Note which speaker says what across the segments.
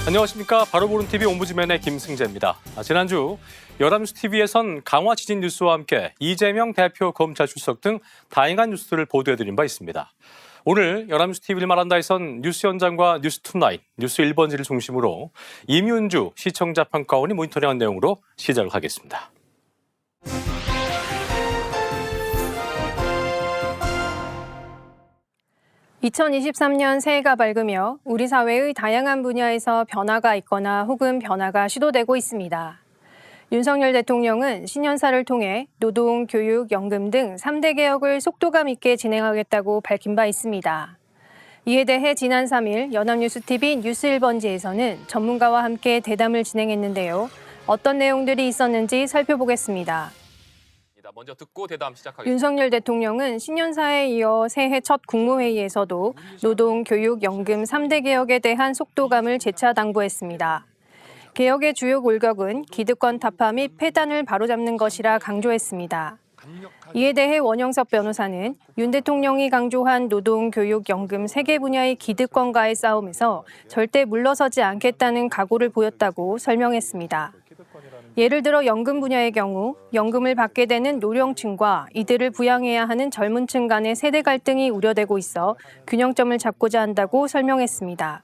Speaker 1: 안녕하십니까. 바로보는TV 옴부즈맨의 김승재입니다. 지난주 연합뉴스TV에선 강화 지진 뉴스와 함께 이재명 대표 검찰 출석 등 다양한 뉴스를 보도해드린 바 있습니다. 오늘 연합뉴스TV를 말한다에선 뉴스 현장과 뉴스2나인, 뉴스 1번지를 중심으로 임윤주 시청자 평가원이 모니터링한 내용으로 시작을 하겠습니다.
Speaker 2: (2023년) 새해가 밝으며 우리 사회의 다양한 분야에서 변화가 있거나 혹은 변화가 시도되고 있습니다. 윤석열 대통령은 신년사를 통해 노동, 교육, 연금 등 3대 개혁을 속도감 있게 진행하겠다고 밝힌 바 있습니다. 이에 대해 지난 3일 연합뉴스TV 뉴스 1번지에서는 전문가와 함께 대담을 진행했는데요. 어떤 내용들이 있었는지 살펴보겠습니다.
Speaker 1: 먼저 듣고 대담 시작하겠습니다.
Speaker 2: 윤석열 대통령은 신년사에 이어 새해 첫 국무회의에서도 노동, 교육, 연금 3대 개혁에 대한 속도감을 재차 당부했습니다. 개혁의 주요 골격은 기득권 타파 및 폐단을 바로잡는 것이라 강조했습니다. 이에 대해 원영석 변호사는 윤 대통령이 강조한 노동, 교육, 연금 3개 분야의 기득권과의 싸움에서 절대 물러서지 않겠다는 각오를 보였다고 설명했습니다. 예를 들어 연금 분야의 경우 연금을 받게 되는 노령층과 이들을 부양해야 하는 젊은 층 간의 세대 갈등이 우려되고 있어 균형점을 잡고자 한다고 설명했습니다.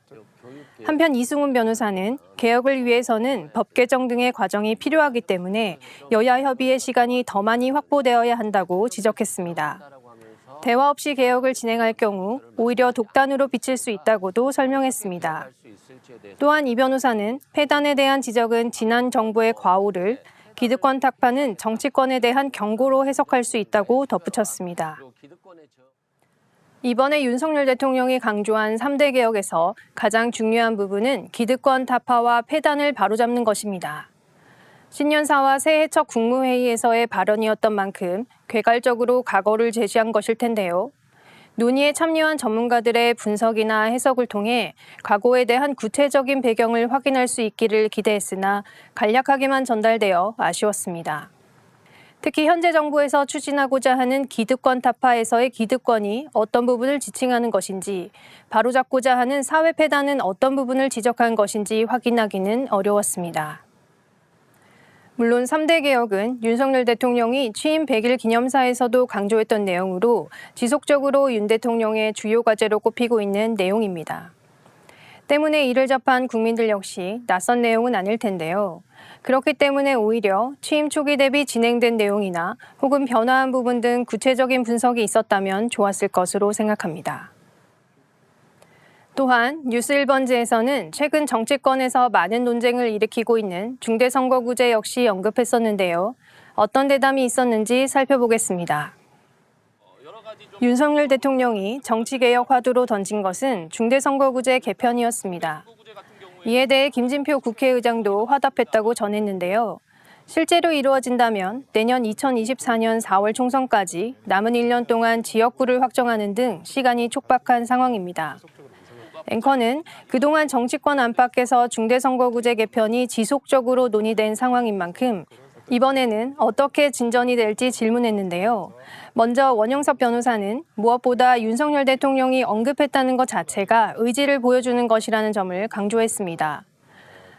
Speaker 2: 한편 이승훈 변호사는 개혁을 위해서는 법 개정 등의 과정이 필요하기 때문에 여야 협의의 시간이 더 많이 확보되어야 한다고 지적했습니다. 대화 없이 개혁을 진행할 경우 오히려 독단으로 비칠 수 있다고도 설명했습니다. 또한 이 변호사는 폐단에 대한 지적은 지난 정부의 과오를, 기득권 타파는 정치권에 대한 경고로 해석할 수 있다고 덧붙였습니다. 이번에 윤석열 대통령이 강조한 3대 개혁에서 가장 중요한 부분은 기득권 타파와 폐단을 바로잡는 것입니다. 신년사와 새해 첫 국무회의에서의 발언이었던 만큼 괴갈적으로 각오를 제시한 것일 텐데요. 논의에 참여한 전문가들의 분석이나 해석을 통해 각오에 대한 구체적인 배경을 확인할 수 있기를 기대했으나 간략하게만 전달되어 아쉬웠습니다. 특히 현재 정부에서 추진하고자 하는 기득권 타파에서의 기득권이 어떤 부분을 지칭하는 것인지, 바로잡고자 하는 사회 폐단은 어떤 부분을 지적한 것인지 확인하기는 어려웠습니다. 물론 3대 개혁은 윤석열 대통령이 취임 100일 기념사에서도 강조했던 내용으로 지속적으로 윤 대통령의 주요 과제로 꼽히고 있는 내용입니다. 때문에 이를 접한 국민들 역시 낯선 내용은 아닐 텐데요. 그렇기 때문에 오히려 취임 초기 대비 진행된 내용이나 혹은 변화한 부분 등 구체적인 분석이 있었다면 좋았을 것으로 생각합니다. 또한 뉴스 1번지에서는 최근 정치권에서 많은 논쟁을 일으키고 있는 중대선거구제 역시 언급했었는데요. 어떤 대담이 있었는지 살펴보겠습니다. 윤석열 대통령이 정치개혁 화두로 던진 것은 중대선거구제 개편이었습니다. 이에 대해 김진표 국회의장도 화답했다고 전했는데요. 실제로 이루어진다면 내년 2024년 4월 총선까지 남은 1년 동안 지역구를 확정하는 등 시간이 촉박한 상황입니다. 앵커는 그동안 정치권 안팎에서 중대선거구제 개편이 지속적으로 논의된 상황인 만큼 이번에는 어떻게 진전이 될지 질문했는데요. 먼저 원영석 변호사는 무엇보다 윤석열 대통령이 언급했다는 것 자체가 의지를 보여주는 것이라는 점을 강조했습니다.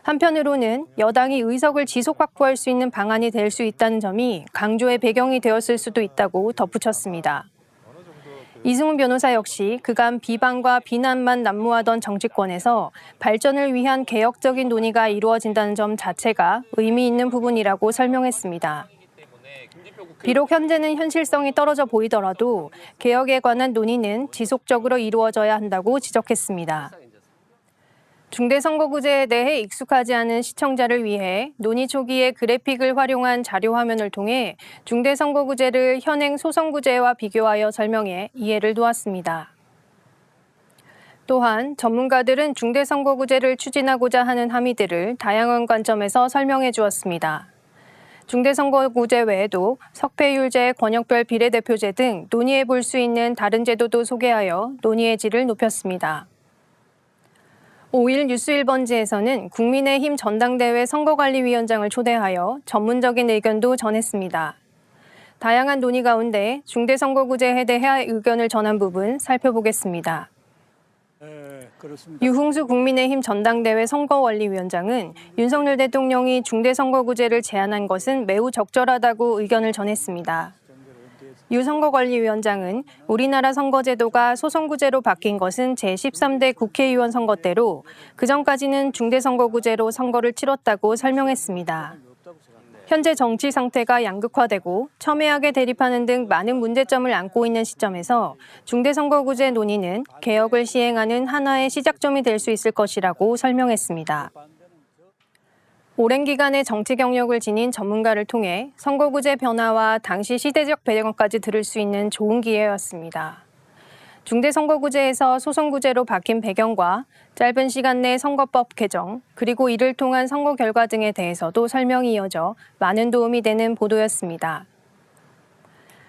Speaker 2: 한편으로는 여당이 의석을 지속 확보할 수 있는 방안이 될 수 있다는 점이 강조의 배경이 되었을 수도 있다고 덧붙였습니다. 이승훈 변호사 역시 그간 비방과 비난만 난무하던 정치권에서 발전을 위한 개혁적인 논의가 이루어진다는 점 자체가 의미 있는 부분이라고 설명했습니다. 비록 현재는 현실성이 떨어져 보이더라도 개혁에 관한 논의는 지속적으로 이루어져야 한다고 지적했습니다. 중대선거구제에 대해 익숙하지 않은 시청자를 위해 논의 초기에 그래픽을 활용한 자료 화면을 통해 중대선거구제를 현행 소선구제와 비교하여 설명해 이해를 도왔습니다. 또한 전문가들은 중대선거구제를 추진하고자 하는 함의들을 다양한 관점에서 설명해 주었습니다. 중대선거구제 외에도 석패율제, 권역별 비례대표제 등 논의해 볼 수 있는 다른 제도도 소개하여 논의의 질을 높였습니다. 5일 뉴스 1번지에서는 국민의힘 전당대회 선거관리위원장을 초대하여 전문적인 의견도 전했습니다. 다양한 논의 가운데 중대선거구제에 대해 의견을 전한 부분 살펴보겠습니다.
Speaker 3: 그렇습니다.
Speaker 2: 유흥수 국민의힘 전당대회 선거원리위원장은 윤석열 대통령이 중대선거구제를 제안한 것은 매우 적절하다고 의견을 전했습니다. 유 선거관리위원장은 우리나라 선거제도가 소선구제로 바뀐 것은 제13대 국회의원 선거 때로 그전까지는 중대선거구제로 선거를 치렀다고 설명했습니다. 현재 정치 상태가 양극화되고 첨예하게 대립하는 등 많은 문제점을 안고 있는 시점에서 중대선거구제 논의는 개혁을 시행하는 하나의 시작점이 될 수 있을 것이라고 설명했습니다. 오랜 기간의 정치 경력을 지닌 전문가를 통해 선거구제 변화와 당시 시대적 배경까지 들을 수 있는 좋은 기회였습니다. 중대선거구제에서 소선구제로 바뀐 배경과 짧은 시간 내 선거법 개정, 그리고 이를 통한 선거 결과 등에 대해서도 설명이 이어져 많은 도움이 되는 보도였습니다.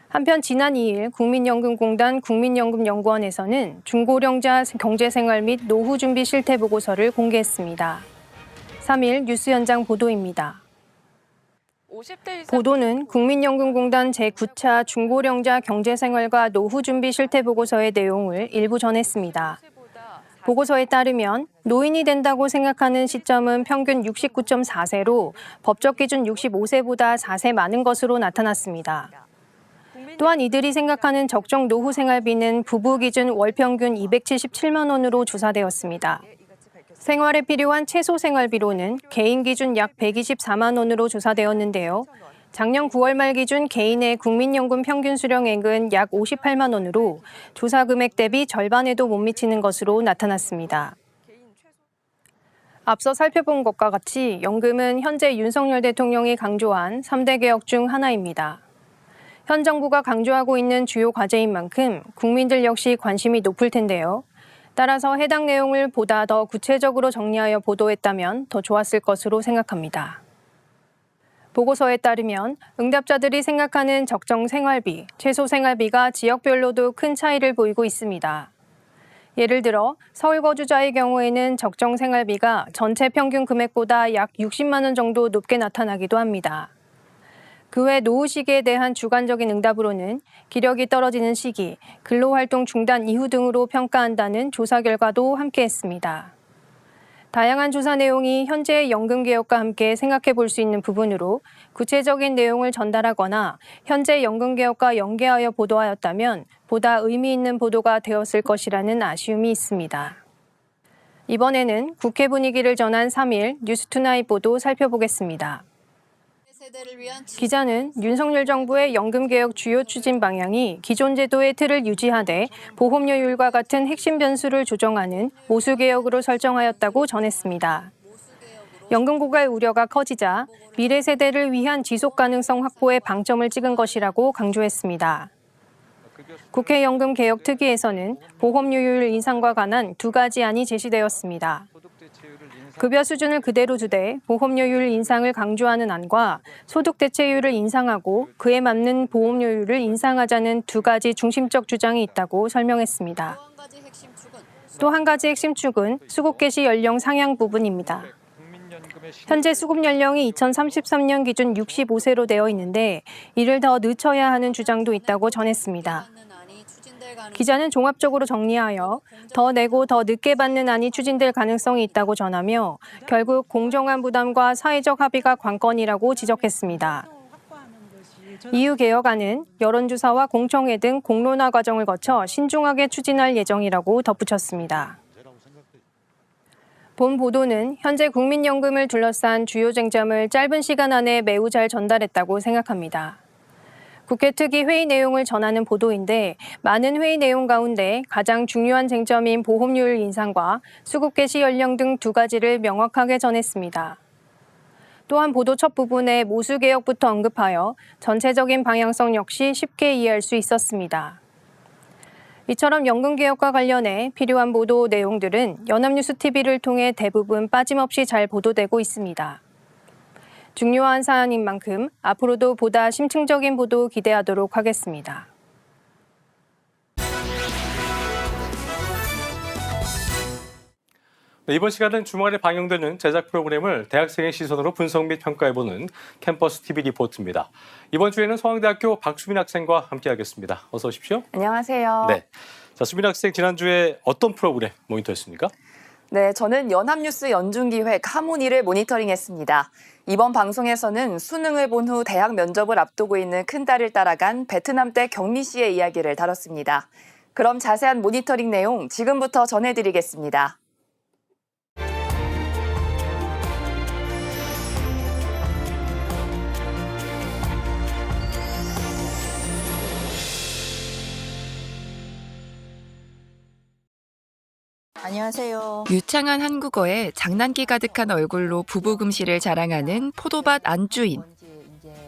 Speaker 2: 한편 지난 2일 국민연금공단 국민연금연구원에서는 중고령자 경제생활 및 노후 준비 실태 보고서를 공개했습니다. 3일 뉴스 현장 보도입니다. 보도는 국민연금공단 제9차 중고령자 경제생활과 노후준비 실태보고서의 내용을 일부 전했습니다. 보고서에 따르면 노인이 된다고 생각하는 시점은 평균 69.4세로 법적 기준 65세보다 4세 많은 것으로 나타났습니다. 또한 이들이 생각하는 적정 노후 생활비는 부부 기준 월 평균 277만 원으로 조사되었습니다. 생활에 필요한 최소 생활비로는 개인 기준 약 124만 원으로 조사되었는데요. 작년 9월 말 기준 개인의 국민연금 평균 수령액은 약 58만 원으로 조사 금액 대비 절반에도 못 미치는 것으로 나타났습니다. 앞서 살펴본 것과 같이 연금은 현재 윤석열 대통령이 강조한 3대 개혁 중 하나입니다. 현 정부가 강조하고 있는 주요 과제인 만큼 국민들 역시 관심이 높을 텐데요. 따라서 해당 내용을 보다 더 구체적으로 정리하여 보도했다면 더 좋았을 것으로 생각합니다. 보고서에 따르면 응답자들이 생각하는 적정 생활비, 최소 생활비가 지역별로도 큰 차이를 보이고 있습니다. 예를 들어 서울 거주자의 경우에는 적정 생활비가 전체 평균 금액보다 약 60만 원 정도 높게 나타나기도 합니다. 그 외 노후 시기에 대한 주관적인 응답으로는 기력이 떨어지는 시기, 근로활동 중단 이후 등으로 평가한다는 조사 결과도 함께했습니다. 다양한 조사 내용이 현재의 연금 개혁과 함께 생각해 볼 수 있는 부분으로 구체적인 내용을 전달하거나 현재 연금 개혁과 연계하여 보도하였다면 보다 의미 있는 보도가 되었을 것이라는 아쉬움이 있습니다. 이번에는 국회 분위기를 전한 3일 뉴스투나잇 보도 살펴보겠습니다. 기자는 윤석열 정부의 연금개혁 주요 추진 방향이 기존 제도의 틀을 유지하되 보험료율과 같은 핵심 변수를 조정하는 모수개혁으로 설정하였다고 전했습니다. 연금 고갈 우려가 커지자 미래 세대를 위한 지속 가능성 확보에 방점을 찍은 것이라고 강조했습니다. 국회 연금개혁 특위에서는 보험료율 인상과 관한 두 가지 안이 제시되었습니다. 급여 수준을 그대로 두되 보험료율 인상을 강조하는 안과 소득 대체율을 인상하고 그에 맞는 보험료율을 인상하자는 두 가지 중심적 주장이 있다고 설명했습니다. 또 한 가지 핵심 축은 수급 개시 연령 상향 부분입니다. 현재 수급 연령이 2033년 기준 65세로 되어 있는데 이를 더 늦춰야 하는 주장도 있다고 전했습니다. 기자는 종합적으로 정리하여 더 내고 더 늦게 받는 안이 추진될 가능성이 있다고 전하며 결국 공정한 부담과 사회적 합의가 관건이라고 지적했습니다. 이후 개혁안은 여론조사와 공청회 등 공론화 과정을 거쳐 신중하게 추진할 예정이라고 덧붙였습니다. 본 보도는 현재 국민연금을 둘러싼 주요 쟁점을 짧은 시간 안에 매우 잘 전달했다고 생각합니다. 국회 특위 회의 내용을 전하는 보도인데 많은 회의 내용 가운데 가장 중요한 쟁점인 보험료율 인상과 수급 개시 연령 등 두 가지를 명확하게 전했습니다. 또한 보도 첫 부분에 모수개혁부터 언급하여 전체적인 방향성 역시 쉽게 이해할 수 있었습니다. 이처럼 연금개혁과 관련해 필요한 보도 내용들은 연합뉴스TV를 통해 대부분 빠짐없이 잘 보도되고 있습니다. 중요한 사안인 만큼 앞으로도 보다 심층적인 보도 기대하도록 하겠습니다.
Speaker 1: 네, 이번 시간은 주말에 방영되는 제작 프로그램을 대학생의 시선으로 분석 및 평가해보는 캠퍼스 TV 리포트입니다. 이번 주에는 서강대학교 박수민 학생과 함께하겠습니다. 어서 오십시오.
Speaker 4: 안녕하세요.
Speaker 1: 네. 자, 수빈 학생 지난주에 어떤 프로그램 모니터했습니까?
Speaker 3: 네, 저는 연합뉴스 연중기획 하모니를 모니터링했습니다. 이번 방송에서는 수능을 본 후 대학 면접을 앞두고 있는 큰딸을 따라간 베트남 댁 경미 씨의 이야기를 다뤘습니다. 그럼 자세한 모니터링 내용 지금부터 전해드리겠습니다.
Speaker 4: 안녕하세요.
Speaker 5: 유창한 한국어에 장난기 가득한 얼굴로 부부금실을 자랑하는 포도밭 안주인.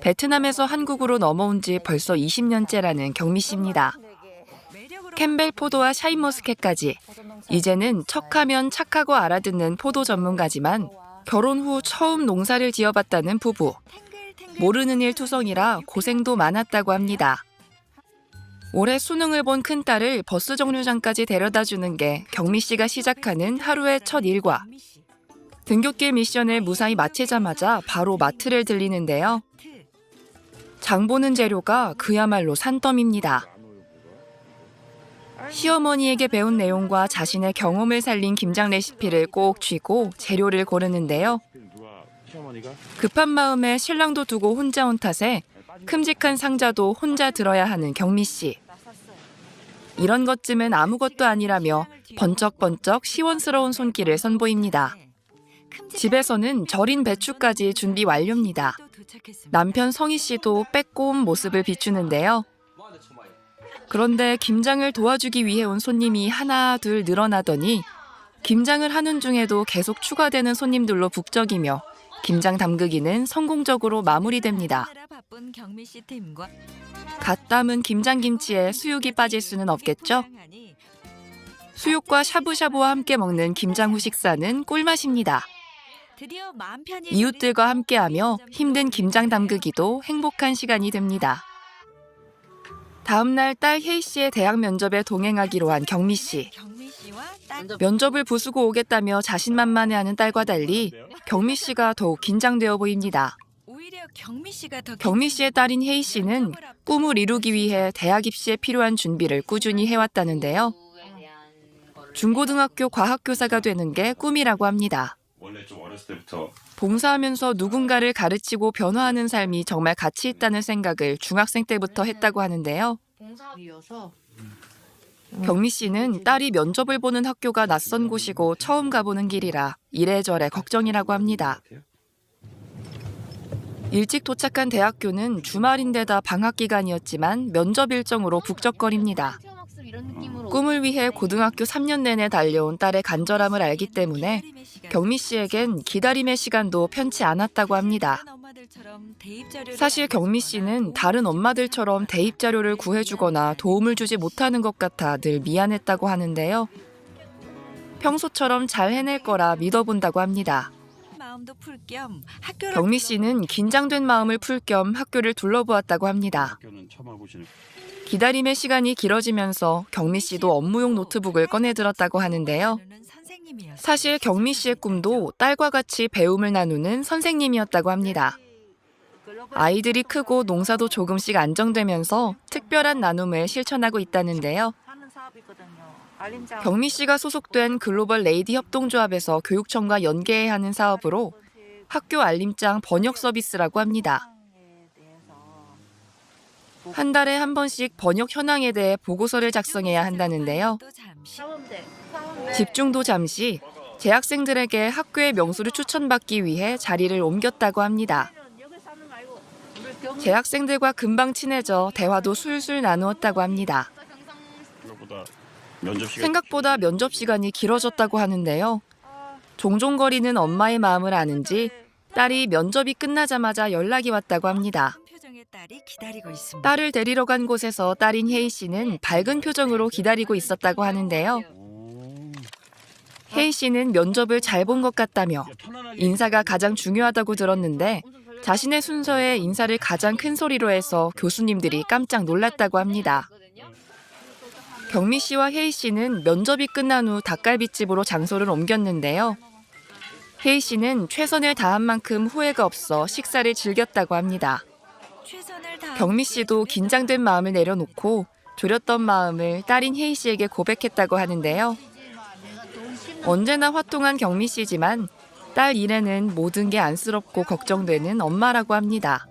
Speaker 5: 베트남에서 한국으로 넘어온 지 벌써 20년째라는 경미 씨입니다. 캠벨 포도와 샤인머스켓까지. 이제는 척하면 착하고 알아듣는 포도 전문가지만 결혼 후 처음 농사를 지어봤다는 부부. 모르는 일 투성이라 고생도 많았다고 합니다. 올해 수능을 본 큰딸을 버스 정류장까지 데려다주는 게 경미 씨가 시작하는 하루의 첫 일과. 등굣길 미션을 무사히 마치자마자 바로 마트를 들리는데요. 장 보는 재료가 그야말로 산더미입니다. 시어머니에게 배운 내용과 자신의 경험을 살린 김장 레시피를 꼭 쥐고 재료를 고르는데요. 급한 마음에 신랑도 두고 혼자 온 탓에 큼직한 상자도 혼자 들어야 하는 경미 씨. 이런 것쯤은 아무것도 아니라며 번쩍번쩍 시원스러운 손길을 선보입니다. 집에서는 절인 배추까지 준비 완료입니다. 남편 성희 씨도 빼꼼 모습을 비추는데요. 그런데 김장을 도와주기 위해 온 손님이 하나 둘 늘어나더니 김장을 하는 중에도 계속 추가되는 손님들로 북적이며 김장 담그기는 성공적으로 마무리됩니다. 갓 담은 김장김치에 수육이 빠질 수는 없겠죠? 수육과 샤브샤브와 함께 먹는 김장 후 식사는 꿀맛입니다. 이웃들과 함께하며 힘든 김장 담그기도 행복한 시간이 됩니다. 다음 날 딸 혜희 씨의 대학 면접에 동행하기로 한 경미 씨. 면접을 부수고 오겠다며 자신만만해하는 딸과 달리 경미 씨가 더욱 긴장되어 보입니다. 경미 씨의 딸인 혜희 씨는 꿈을 이루기 위해 대학 입시에 필요한 준비를 꾸준히 해왔다는데요. 중고등학교 과학교사가 되는 게 꿈이라고 합니다.
Speaker 6: 원래 좀 어렸을 때부터
Speaker 5: 봉사하면서 누군가를 가르치고 변화하는 삶이 정말 가치 있다는 생각을 중학생 때부터 했다고 하는데요. 경미 씨는 딸이 면접을 보는 학교가 낯선 곳이고 처음 가보는 길이라 이래저래 걱정이라고 합니다. 일찍 도착한 대학교는 주말인데다 방학 기간이었지만 면접 일정으로 북적거립니다. 꿈을 위해 고등학교 3년 내내 달려온 딸의 간절함을 알기 때문에 경미 씨에겐 기다림의 시간도 편치 않았다고 합니다. 사실 경미 씨는 다른 엄마들처럼 대입 자료를 구해주거나 도움을 주지 못하는 것 같아 늘 미안했다고 하는데요. 평소처럼 잘 해낼 거라 믿어본다고 합니다. 경미 씨는 긴장된 마음을 풀 겸 학교를 둘러보았다고 합니다.
Speaker 6: 학교는 처음 와보시는
Speaker 5: 기다림의 시간이 길어지면서 경미 씨도 업무용 노트북을 꺼내들었다고 하는데요. 사실 경미 씨의 꿈도 딸과 같이 배움을 나누는 선생님이었다고 합니다. 아이들이 크고 농사도 조금씩 안정되면서 특별한 나눔을 실천하고 있다는데요. 경미 씨가 소속된 글로벌 레이디 협동조합에서 교육청과 연계해야 하는 사업으로 학교 알림장 번역 서비스라고 합니다. 한 달에 한 번씩 번역 현황에 대해 보고서를 작성해야 한다는데요. 집중도 잠시 재학생들에게 학교의 명소를 추천받기 위해 자리를 옮겼다고 합니다. 재학생들과 금방 친해져 대화도 술술 나누었다고 합니다. 생각보다 면접 시간이 길어졌다고 하는데요. 종종 거리는 엄마의 마음을 아는지 딸이 면접이 끝나자마자 연락이 왔다고 합니다. 딸을 데리러 간 곳에서 딸인 혜희 씨는 밝은 표정으로 기다리고 있었다고 하는데요. 혜희 씨는 면접을 잘 본 것 같다며 인사가 가장 중요하다고 들었는데 자신의 순서에 인사를 가장 큰 소리로 해서 교수님들이 깜짝 놀랐다고 합니다. 경미 씨와 혜희 씨는 면접이 끝난 후 닭갈비집으로 장소를 옮겼는데요. 혜희 씨는 최선을 다한 만큼 후회가 없어 식사를 즐겼다고 합니다. 경미 씨도 긴장된 마음을 내려놓고 졸였던 마음을 딸인 혜희 씨에게 고백했다고 하는데요. 언제나 화통한 경미 씨지만 딸 일에는 모든 게 안쓰럽고 걱정되는 엄마라고 합니다.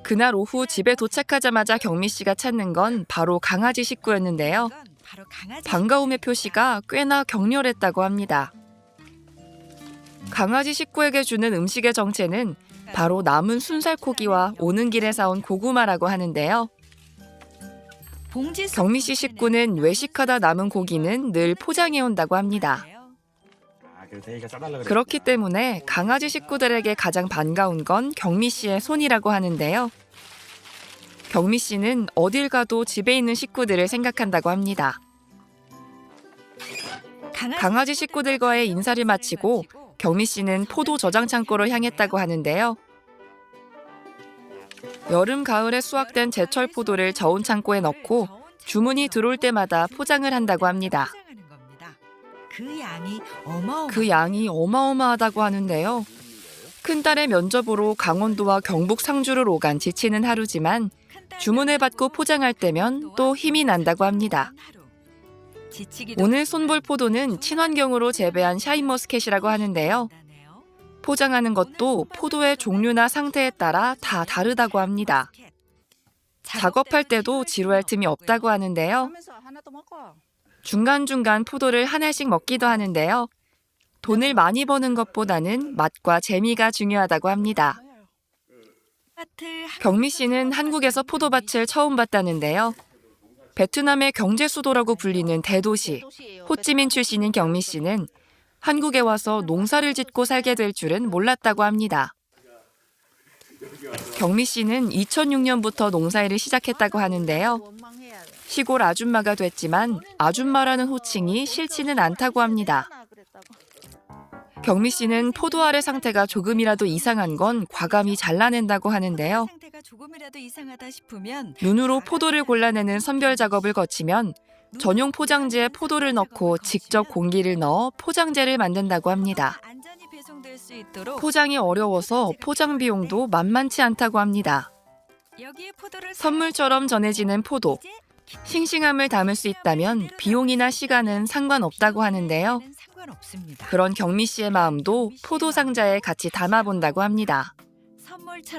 Speaker 5: 그날 오후 집에 도착하자마자 경미 씨가 찾는 건 바로 강아지 식구였는데요. 반가움의 표시가 꽤나 격렬했다고 합니다. 강아지 식구에게 주는 음식의 정체는 바로 남은 순살코기와 오는 길에 사온 고구마라고 하는데요. 경미 씨 식구는 외식하다 남은 고기는 늘 포장해 온다고 합니다. 그렇기 때문에 강아지 식구들에게 가장 반가운 건 경미 씨의 손이라고 하는데요. 경미 씨는 어딜 가도 집에 있는 식구들을 생각한다고 합니다. 강아지 식구들과의 인사를 마치고 경미 씨는 포도 저장 창고로 향했다고 하는데요. 여름, 가을에 수확된 제철 포도를 저온 창고에 넣고 주문이 들어올 때마다 포장을 한다고 합니다. 그 양이 어마어마하다고 하는데요. 큰딸의 면접으로 강원도와 경북 상주를 오간 지치는 하루지만 주문을 받고 포장할 때면 또 힘이 난다고 합니다. 오늘 손볼 포도는 친환경으로 재배한 샤인머스켓이라고 하는데요. 포장하는 것도 포도의 종류나 상태에 따라 다 다르다고 합니다. 작업할 때도 지루할 틈이 없다고 하는데요. 중간중간 포도를 한 알씩 먹기도 하는데요. 돈을 많이 버는 것보다는 맛과 재미가 중요하다고 합니다. 경미 씨는 한국에서 포도밭을 처음 봤다는데요. 베트남의 경제 수도라고 불리는 대도시 호찌민 출신인 경미 씨는 한국에 와서 농사를 짓고 살게 될 줄은 몰랐다고 합니다. 경미 씨는 2006년부터 농사일을 시작했다고 하는데요. 시골 아줌마가 됐지만 아줌마라는 호칭이 싫지는 않다고 합니다. 경미 씨는 포도 알의 상태가 조금이라도 이상한 건 과감히 잘라낸다고 하는데요. 눈으로 포도를 골라내는 선별 작업을 거치면 전용 포장지에 포도를 넣고 직접 공기를 넣어 포장재를 만든다고 합니다. 포장이 어려워서 포장 비용도 만만치 않다고 합니다. 선물처럼 전해지는 포도. 싱싱함을 담을 수 있다면 비용이나 시간은 상관없다고 하는데요. 그런 경미 씨의 마음도 포도 상자에 같이 담아본다고 합니다.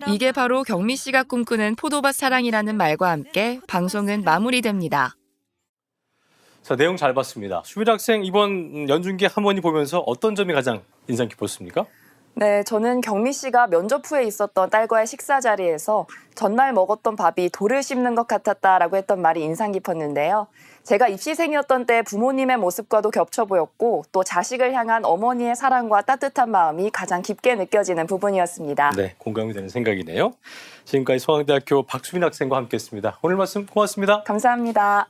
Speaker 5: 이게 바로 경미 씨가 꿈꾸는 포도밭 사랑이라는 말과 함께 방송은 마무리됩니다.
Speaker 1: 자, 내용 잘 봤습니다. 수빈 학생 이번 연중기 할머니 보면서 어떤 점이 가장 인상 깊었습니까?
Speaker 3: 네, 저는 경미 씨가 면접 후에 있었던 딸과의 식사 자리에서 전날 먹었던 밥이 돌을 씹는 것 같았다라고 했던 말이 인상 깊었는데요. 제가 입시생이었던 때 부모님의 모습과도 겹쳐 보였고 또 자식을 향한 어머니의 사랑과 따뜻한 마음이 가장 깊게 느껴지는 부분이었습니다.
Speaker 1: 네, 공감이 되는 생각이네요. 지금까지 서강대학교 박수빈 학생과 함께했습니다. 오늘 말씀 고맙습니다.
Speaker 3: 감사합니다.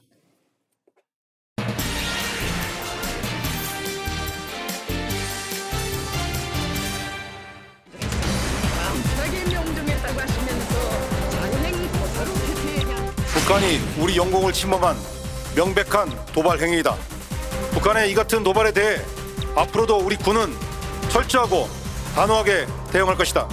Speaker 4: 북한이 우리 영공을 침범한 명백한 도발 행위이다. 북한의 이 같은 도발에 대해 앞으로도 우리 군은 철저하고 단호하게 대응할 것이다.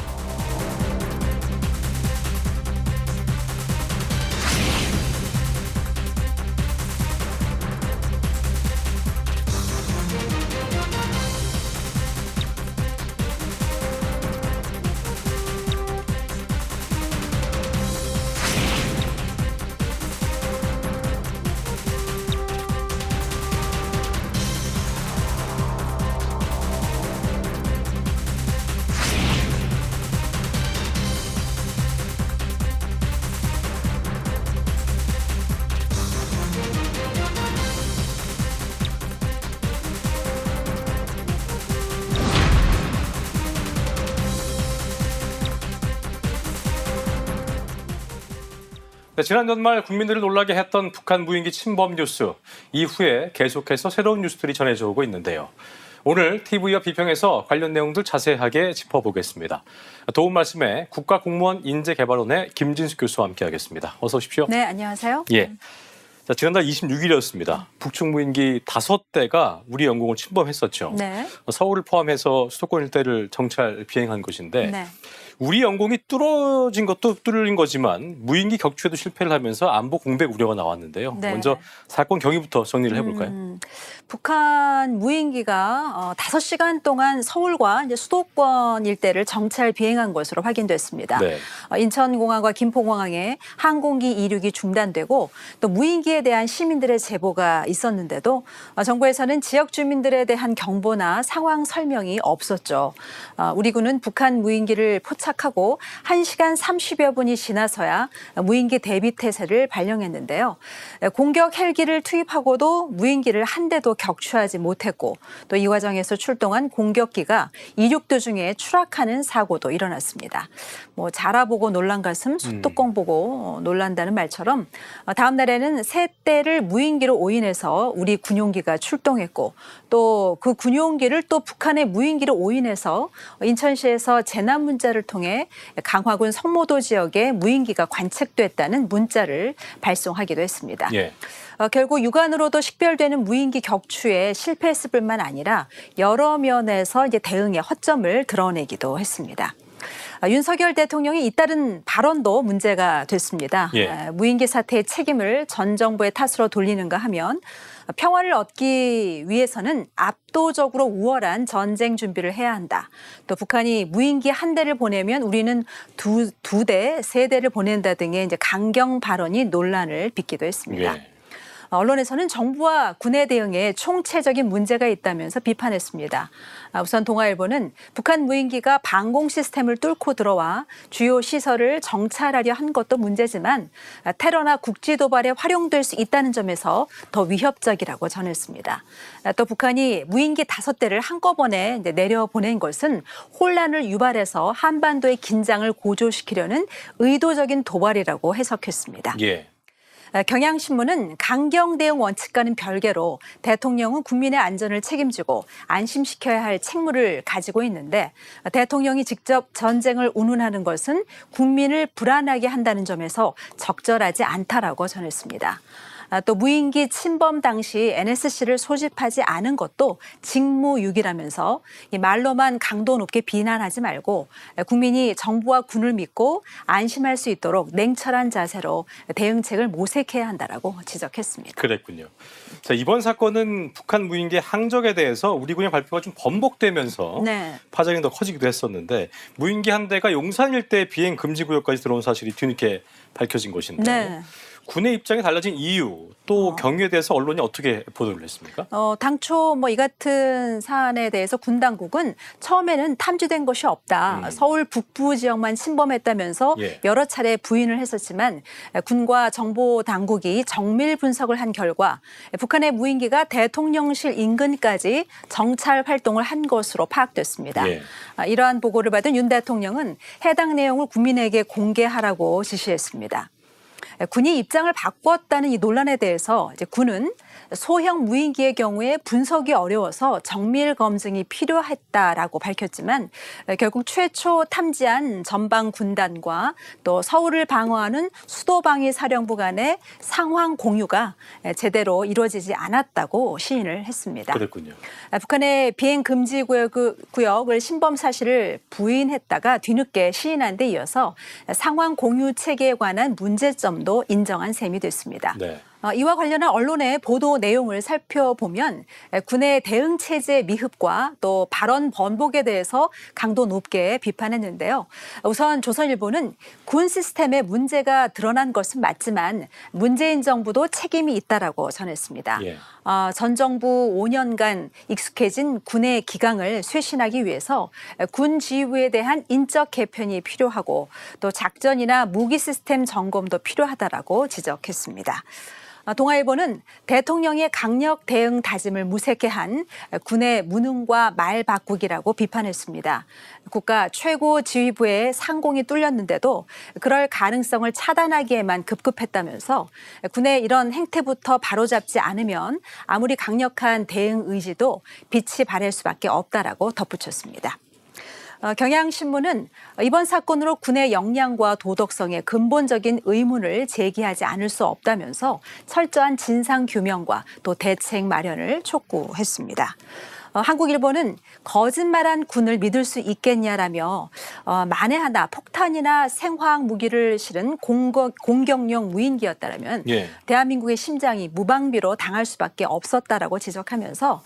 Speaker 1: 네, 지난 연말 국민들을 놀라게 했던 북한 무인기 침범 뉴스 이후에 계속해서 새로운 뉴스들이 전해져 오고 있는데요. 오늘 TV와 비평에서 관련 내용들 자세하게 짚어보겠습니다. 도움 말씀에 국가공무원 인재개발원의 김진숙 교수와 함께하겠습니다. 어서 오십시오.
Speaker 7: 네, 안녕하세요.
Speaker 1: 예. 자, 지난달 26일이었습니다. 북측 무인기 5대가 우리 영공을 침범했었죠.
Speaker 7: 네.
Speaker 1: 서울을 포함해서 수도권 일대를 정찰 비행한 것인데
Speaker 7: 네.
Speaker 1: 우리 영공이 뚫어진 것도 뚫린 거지만 무인기 격추에도 실패를 하면서 안보 공백 우려가 나왔는데요.
Speaker 2: 네.
Speaker 1: 먼저 사건 경위부터 정리를 해볼까요?
Speaker 7: 북한 무인기가 5시간 동안 서울과 이제 수도권 일대를 정찰 비행한 것으로 확인됐습니다.
Speaker 1: 네.
Speaker 7: 인천공항과 김포공항에 항공기 이륙이 중단되고 또 무인기에 대한 시민들의 제보가 있었는데도 정부에서는 지역 주민들에 대한 경보나 상황 설명이 없었죠. 우리 군은 북한 무인기를 포착하고 1시간 30여 분이 지나서야 무인기 대비 태세를 발령했는데요. 공격 헬기를 투입하고도 무인기를 한 대도 격추하지 못했고 또 이 과정에서 출동한 공격기가 이륙 도중에 추락하는 사고도 일어났습니다. 뭐 자라보고 놀란 가슴, 숫뚜껑 보고 놀란다는 말처럼 다음 날에는 세 대를 무인기로 오인해서 우리 군용기가 출동했고 또 그 군용기를 또 북한의 무인기로 오인해서 인천시에서 재난 문자를 통해 강화군 성모도 지역에 무인기가 관측됐다는 문자를 발송하기도 했습니다.
Speaker 1: 예.
Speaker 7: 결국 육안으로도 식별되는 무인기 격추에 실패했을 뿐만 아니라 여러 면에서 이제 대응의 허점을 드러내기도 했습니다. 윤석열 대통령이 잇따른 발언도 문제가 됐습니다.
Speaker 1: 예.
Speaker 7: 무인기 사태의 책임을 전 정부의 탓으로 돌리는가 하면 평화를 얻기 위해서는 압도적으로 우월한 전쟁 준비를 해야 한다. 또 북한이 무인기 한 대를 보내면 우리는 두 대, 세 대를 보낸다 등의 이제 강경 발언이 논란을 빚기도 했습니다.
Speaker 1: 예.
Speaker 7: 언론에서는 정부와 군의 대응에 총체적인 문제가 있다면서 비판했습니다. 우선 동아일보는 북한 무인기가 방공 시스템을 뚫고 들어와 주요 시설을 정찰하려 한 것도 문제지만 테러나 국지 도발에 활용될 수 있다는 점에서 더 위협적이라고 전했습니다. 또 북한이 무인기 5대를 한꺼번에 내려보낸 것은 혼란을 유발해서 한반도의 긴장을 고조시키려는 의도적인 도발이라고 해석했습니다.
Speaker 1: 예.
Speaker 7: 경향신문은 강경 대응 원칙과는 별개로 대통령은 국민의 안전을 책임지고 안심시켜야 할 책무를 가지고 있는데 대통령이 직접 전쟁을 운운하는 것은 국민을 불안하게 한다는 점에서 적절하지 않다라고 전했습니다. 또 무인기 침범 당시 NSC를 소집하지 않은 것도 직무유기라면서 이 말로만 강도 높게 비난하지 말고 국민이 정부와 군을 믿고 안심할 수 있도록 냉철한 자세로 대응책을 모색해야 한다라고 지적했습니다.
Speaker 1: 그랬군요. 자, 이번 사건은 북한 무인기 항적에 대해서 우리 군의 발표가 좀 번복되면서
Speaker 7: 네.
Speaker 1: 파장이 더 커지기도 했었는데 무인기 한 대가 용산 일대 비행 금지 구역까지 들어온 사실이 뒤늦게 밝혀진 것인데
Speaker 7: 네.
Speaker 1: 군의 입장이 달라진 이유 또 경위에 대해서 언론이 어떻게 보도를 했습니까?
Speaker 7: 당초 이 같은 사안에 대해서 군 당국은 처음에는 탐지된 것이 없다. 서울 북부 지역만 침범했다면서
Speaker 1: 예.
Speaker 7: 여러 차례 부인을 했었지만 군과 정보 당국이 정밀 분석을 한 결과 북한의 무인기가 대통령실 인근까지 정찰 활동을 한 것으로 파악됐습니다.
Speaker 1: 예.
Speaker 7: 이러한 보고를 받은 윤 대통령은 해당 내용을 국민에게 공개하라고 지시했습니다. 군이 입장을 바꿨다는 이 논란에 대해서 이제 군은 소형 무인기의 경우에 분석이 어려워서 정밀 검증이 필요했다라고 밝혔지만 결국 최초 탐지한 전방 군단과 또 서울을 방어하는 수도방위 사령부 간의 상황 공유가 제대로 이루어지지 않았다고 시인을 했습니다.
Speaker 1: 그랬군요.
Speaker 7: 북한의 비행 금지 구역을 침범 사실을 부인했다가 뒤늦게 시인한 데 이어서 상황 공유 체계에 관한 문제점도 인정한 셈이 됐습니다.
Speaker 1: 네.
Speaker 7: 이와 관련한 언론의 보도 내용을 살펴보면 군의 대응 체제 미흡과 또 발언 번복에 대해서 강도 높게 비판했는데요. 우선 조선일보는 군 시스템에 문제가 드러난 것은 맞지만 문재인 정부도 책임이 있다라고 전했습니다.
Speaker 1: 예.
Speaker 7: 전 정부 5년간 익숙해진 군의 기강을 쇄신하기 위해서 군 지휘부에 대한 인적 개편이 필요하고 또 작전이나 무기 시스템 점검도 필요하다라고 지적했습니다. 동아일보는 대통령의 강력 대응 다짐을 무색해한 군의 무능과 말 바꾸기라고 비판했습니다. 국가 최고 지휘부의 상공이 뚫렸는데도 그럴 가능성을 차단하기에만 급급했다면서 군의 이런 행태부터 바로잡지 않으면 아무리 강력한 대응 의지도 빛이 발할 수밖에 없다라고 덧붙였습니다. 경향신문은 이번 사건으로 군의 역량과 도덕성에 근본적인 의문을 제기하지 않을 수 없다면서 철저한 진상규명과 또 대책 마련을 촉구했습니다. 한국 일보는 거짓말한 군을 믿을 수 있겠냐라며 만에 하나 폭탄이나 생화학 무기를 실은 공격용 무인기였다라면
Speaker 1: 예.
Speaker 7: 대한민국의 심장이 무방비로 당할 수밖에 없었다라고 지적하면서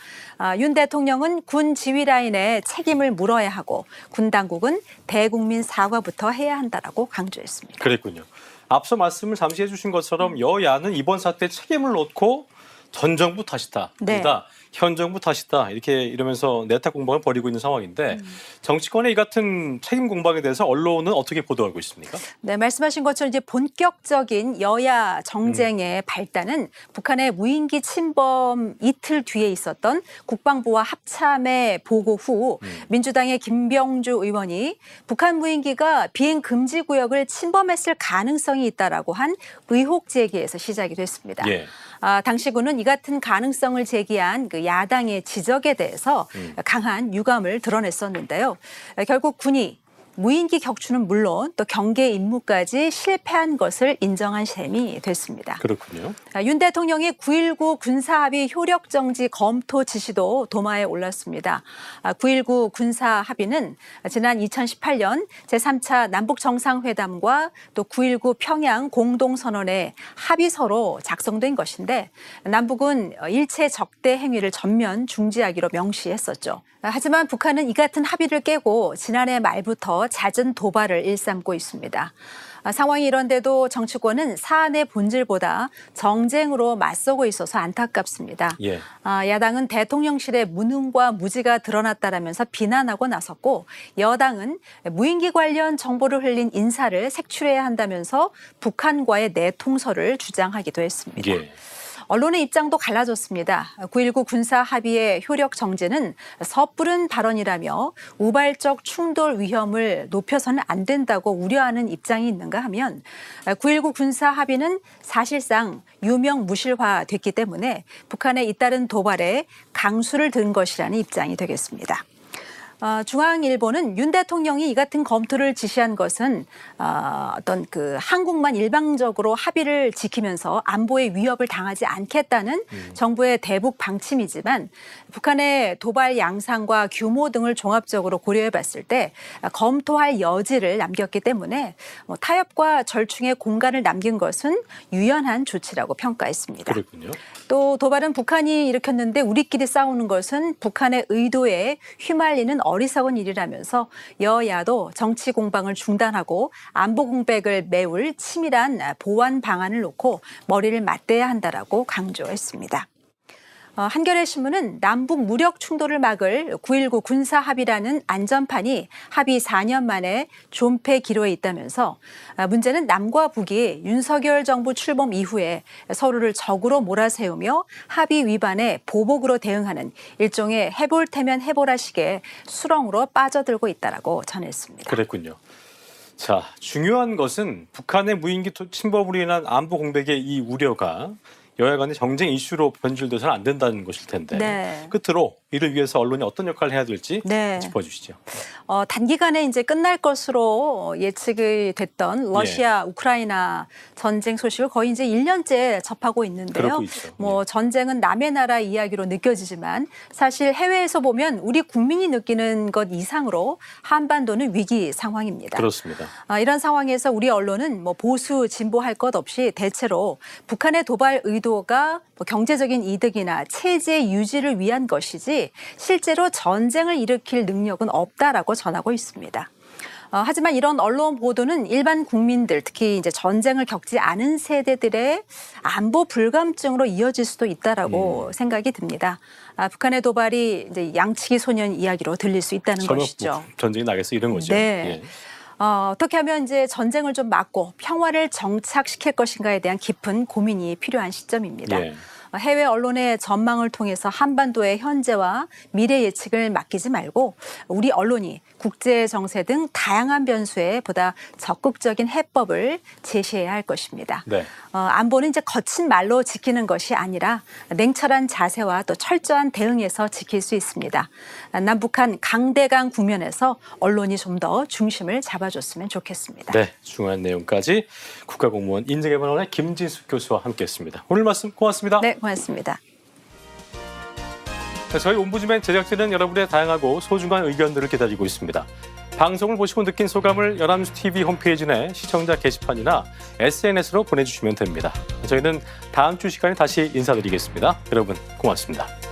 Speaker 7: 윤 대통령은 군 지휘 라인에 책임을 물어야 하고 군 당국은 대국민 사과부터 해야 한다라고 강조했습니다.
Speaker 1: 그랬군요. 앞서 말씀을 잠시 해주신 것처럼 여야는 이번 사태 책임을 놓고 전 정부 탓이다.
Speaker 7: 네.
Speaker 1: 아니다. 현 정부 탓이다. 이러면서 내탁 공방을 벌이고 있는 상황인데 정치권의 이 같은 책임 공방에 대해서 언론은 어떻게 보도하고 있습니까?
Speaker 7: 네, 말씀하신 것처럼 이제 본격적인 여야 정쟁의 발단은 북한의 무인기 침범 이틀 뒤에 있었던 국방부와 합참의 보고 후 민주당의 김병주 의원이 북한 무인기가 비행 금지 구역을 침범했을 가능성이 있다라고 한 의혹 제기에서 시작이 됐습니다.
Speaker 1: 예.
Speaker 7: 당시군은 이 같은 가능성을 제기한 그 야당의 지적에 대해서 강한 유감을 드러냈었는데요. 결국 군이 무인기 격추는 물론 또 경계 임무까지 실패한 것을 인정한 셈이 됐습니다.
Speaker 1: 그렇군요.
Speaker 7: 윤 대통령의 9.19 군사합의 효력 정지 검토 지시도 도마에 올랐습니다. 9.19 군사합의는 지난 2018년 제3차 남북정상회담과 또 9.19 평양 공동선언의 합의서로 작성된 것인데 남북은 일체 적대 행위를 전면 중지하기로 명시했었죠. 하지만 북한은 이 같은 합의를 깨고 지난해 말부터 잦은 도발을 일삼고 있습니다. 상황이 이런데도 정치권은 사안의 본질보다 정쟁으로 맞서고 있어서 안타깝습니다.
Speaker 1: 예.
Speaker 7: 야당은 대통령실의 무능과 무지가 드러났다라면서 비난하고 나섰고 여당은 무인기 관련 정보를 흘린 인사를 색출해야 한다면서 북한과의 내통설을 주장하기도 했습니다.
Speaker 1: 예.
Speaker 7: 언론의 입장도 갈라졌습니다. 9.19 군사 합의의 효력 정지는 섣부른 발언이라며 우발적 충돌 위험을 높여서는 안 된다고 우려하는 입장이 있는가 하면 9.19 군사 합의는 사실상 유명무실화됐기 때문에 북한의 잇따른 도발에 강수를 든 것이라는 입장이 되겠습니다. 중앙일보는 윤 대통령이 이 같은 검토를 지시한 것은 어떤 그 한국만 일방적으로 합의를 지키면서 안보의 위협을 당하지 않겠다는 정부의 대북 방침이지만 북한의 도발 양상과 규모 등을 종합적으로 고려해 봤을 때 검토할 여지를 남겼기 때문에 타협과 절충의 공간을 남긴 것은 유연한 조치라고 평가했습니다.
Speaker 1: 그렇군요.
Speaker 7: 또 도발은 북한이 일으켰는데 우리끼리 싸우는 것은 북한의 의도에 휘말리는 어리석은 일이라면서 여야도 정치 공방을 중단하고 안보 공백을 메울 치밀한 보완 방안을 놓고 머리를 맞대야 한다라고 강조했습니다. 한겨레 신문은 남북 무력 충돌을 막을 9.19 군사 합의라는 안전판이 합의 4년 만에 존폐 기로에 있다면서 문제는 남과 북이 윤석열 정부 출범 이후에 서로를 적으로 몰아세우며 합의 위반에 보복으로 대응하는 일종의 해볼 테면 해보라식의 수렁으로 빠져들고 있다라고 전했습니다.
Speaker 1: 그랬군요. 자, 중요한 것은 북한의 무인기 침범으로 인한 안보 공백의 이 우려가 여야 간의 정쟁 이슈로 변질돼서는 안 된다는 것일 텐데
Speaker 7: 네.
Speaker 1: 끝으로 이를 위해서 언론이 어떤 역할을 해야 될지
Speaker 7: 네.
Speaker 1: 짚어주시죠.
Speaker 7: 단기간에 이제 끝날 것으로 예측이 됐던 러시아 우크라이나 전쟁 소식을 거의 이제 1년째 접하고 있는데요.
Speaker 1: 그러고 있죠.
Speaker 7: 전쟁은 남의 나라 이야기로 느껴지지만 사실 해외에서 보면 우리 국민이 느끼는 것 이상으로 한반도는 위기 상황입니다.
Speaker 1: 그렇습니다.
Speaker 7: 이런 상황에서 우리 언론은 보수 진보할 것 없이 대체로 북한의 도발 의도가 경제적인 이득이나 체제 유지를 위한 것이지 실제로 전쟁을 일으킬 능력은 없다라고 전하고 있습니다. 하지만 이런 언론 보도는 일반 국민들, 특히 이제 전쟁을 겪지 않은 세대들의 안보 불감증으로 이어질 수도 있다라고 생각이 듭니다. 북한의 도발이 이제 양치기 소년 이야기로 들릴 수 있다는 것이죠.
Speaker 1: 전쟁이 나겠어 이런 거죠.
Speaker 7: 네.
Speaker 1: 예.
Speaker 7: 어떻게 하면 이제 전쟁을 좀 막고 평화를 정착시킬 것인가에 대한 깊은 고민이 필요한 시점입니다.
Speaker 1: 예.
Speaker 7: 해외 언론의 전망을 통해서 한반도의 현재와 미래 예측을 맡기지 말고 우리 언론이 국제 정세 등 다양한 변수에 보다 적극적인 해법을 제시해야 할 것입니다.
Speaker 1: 네.
Speaker 7: 안보는 이제 거친 말로 지키는 것이 아니라 냉철한 자세와 또 철저한 대응에서 지킬 수 있습니다. 남북한 강대강 국면에서 언론이 좀 더 중심을 잡아줬으면 좋겠습니다.
Speaker 1: 네, 중요한 내용까지 국가공무원 인재개발원의 김진숙 교수와 함께했습니다. 오늘 말씀 고맙습니다.
Speaker 7: 네, 고맙습니다.
Speaker 1: 저희 옴부즈맨 제작진은 여러분의 다양하고 소중한 의견들을 기다리고 있습니다. 방송을 보시고 느낀 소감을 연합뉴스 TV 홈페이지 내 시청자 게시판이나 SNS로 보내주시면 됩니다. 저희는 다음 주 시간에 다시 인사드리겠습니다. 여러분 고맙습니다.